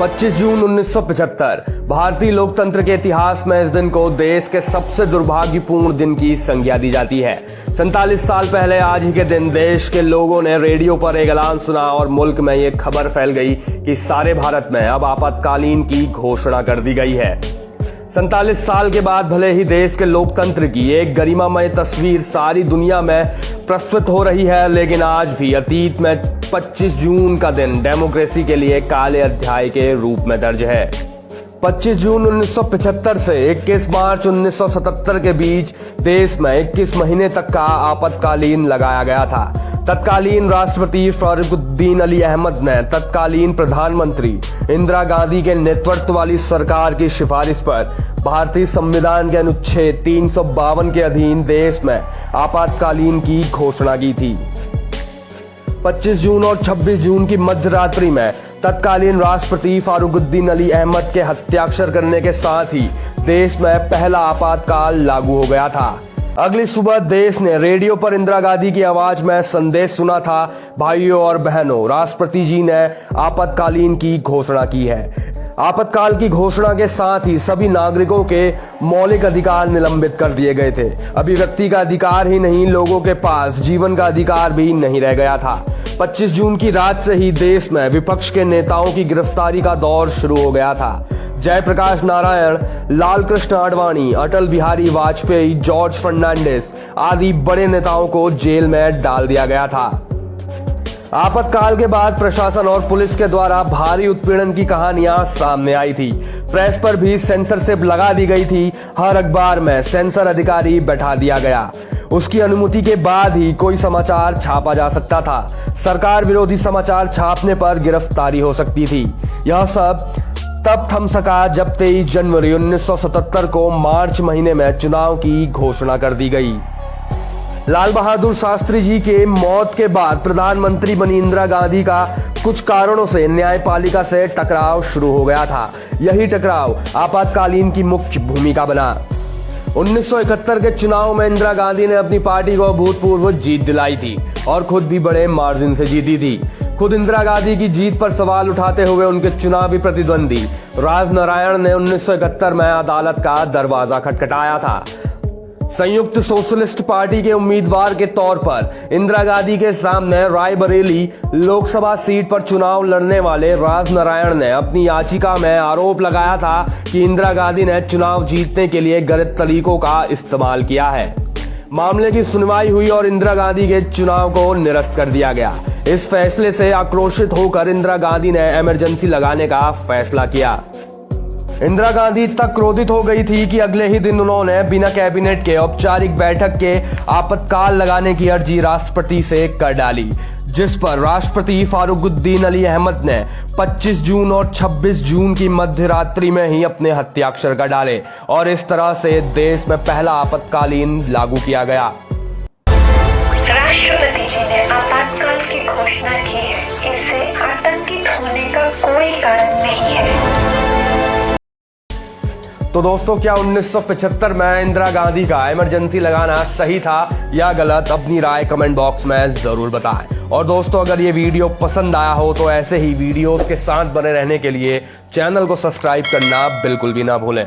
25 जून 1975 भारतीय लोकतंत्र के इतिहास में इस दिन को देश के सबसे दुर्भाग्यपूर्ण दिन की संज्ञा दी जाती है। 47 साल पहले आज ही के दिन देश के लोगों ने रेडियो पर एक ऐलान सुना और मुल्क में ये खबर फैल गई कि सारे भारत में अब आपातकालीन की घोषणा कर दी गई है। 47 साल के बाद भले ही देश के लोकतंत्र की एक गरिमामय तस्वीर सारी दुनिया में प्रस्तुत हो रही है, लेकिन आज भी अतीत में 25 जून का दिन डेमोक्रेसी के लिए काले अध्याय के रूप में दर्ज है। 25 जून 1975 से 21 मार्च 1977 के बीच देश में 21 महीने तक का आपातकालीन लगाया गया था। तत्कालीन राष्ट्रपति फरूखुद्दीन अली अहमद ने तत्कालीन प्रधानमंत्री इंदिरा गांधी के नेतृत्व वाली सरकार की सिफारिश पर भारतीय संविधान के अनुच्छेद 352 के अधीन देश में आपातकालीन की घोषणा की थी। 25 जून और 26 जून की मध्य रात्रि में तत्कालीन राष्ट्रपति फरूखुद्दीन अली अहमद के हस्ताक्षर करने के साथ ही देश में पहला आपातकाल लागू हो गया था। अगली सुबह देश ने रेडियो पर इंदिरा गांधी की आवाज में संदेश सुना था, भाइयों और बहनों, राष्ट्रपति जी ने आपातकालीन की घोषणा की है। आपातकाल की घोषणा के साथ ही सभी नागरिकों के मौलिक अधिकार निलंबित कर दिए गए थे। अभिव्यक्ति का अधिकार ही नहीं, लोगों के पास जीवन का अधिकार भी नहीं रह गया था। 25 जून की रात से ही देश में विपक्ष के नेताओं की गिरफ्तारी का दौर शुरू हो गया था। जयप्रकाश नारायण, लाल कृष्ण आडवाणी, अटल बिहारी वाजपेयी, जॉर्ज फर्नांडिस आदि बड़े नेताओं को जेल में डाल दिया गया था। आपातकाल के बाद प्रशासन और पुलिस के द्वारा भारी उत्पीड़न की कहानियां सामने आई थी। प्रेस पर भी सेंसरशिप लगा दी गई थी। हर अखबार में सेंसर अधिकारी बैठा दिया गया। उसकी अनुमति के बाद ही कोई समाचार छापा जा सकता था। सरकार विरोधी समाचार छापने पर गिरफ्तारी हो सकती थी। यह सब तब थम सका जब 23 जनवरी 1977 को मार्च महीने में चुनाव की घोषणा कर दी गई। लाल बहादुर शास्त्री जी के मौत के बाद प्रधानमंत्री बनी इंदिरा गांधी का कुछ कारणों से न्यायपालिका से टकराव शुरू हो गया था। यही टकराव आपातकालीन की मुख्य भूमिका बना। 1971 के चुनाव में इंदिरा गांधी ने अपनी पार्टी को अभूतपूर्व जीत दिलाई थी और खुद भी बड़े मार्जिन से जीती थी। खुद इंदिरा गांधी की जीत पर सवाल उठाते हुए उनके चुनावी प्रतिद्वंदी राजनारायण ने 1971 में अदालत का दरवाजा खटखटाया था। संयुक्त सोशलिस्ट पार्टी के उम्मीदवार के तौर पर इंदिरा गांधी के सामने रायबरेली लोकसभा सीट पर चुनाव लड़ने वाले राजनारायण ने अपनी याचिका में आरोप लगाया था कि इंदिरा गांधी ने चुनाव जीतने के लिए गलत तरीकों का इस्तेमाल किया है। मामले की सुनवाई हुई और इंदिरा गांधी के चुनाव को निरस्त कर दिया गया। इस फैसले से आक्रोशित होकर इंदिरा गांधी ने इमरजेंसी लगाने का फैसला किया। इंदिरा गांधी तक क्रोधित हो गई थी कि अगले ही दिन उन्होंने बिना कैबिनेट के औपचारिक बैठक के आपातकाल लगाने की अर्जी राष्ट्रपति से कर डाली, जिस पर राष्ट्रपति फरूखुद्दीन अली अहमद ने 25 जून और 26 जून की मध्य रात्रि में ही अपने हस्ताक्षर कर डाले और इस तरह से देश में पहला आपातकालीन लागू किया गया। राष्ट्रपति जी ने आपातकाल की घोषणा की है। इससे आतंकित होने का कोई कारण नहीं है। तो दोस्तों, क्या 1975 में इंदिरा गांधी का इमरजेंसी लगाना सही था या गलत? अपनी राय कमेंट बॉक्स में जरूर बताएं। और दोस्तों, अगर ये वीडियो पसंद आया हो तो ऐसे ही वीडियोस के साथ बने रहने के लिए चैनल को सब्सक्राइब करना बिल्कुल भी ना भूलें।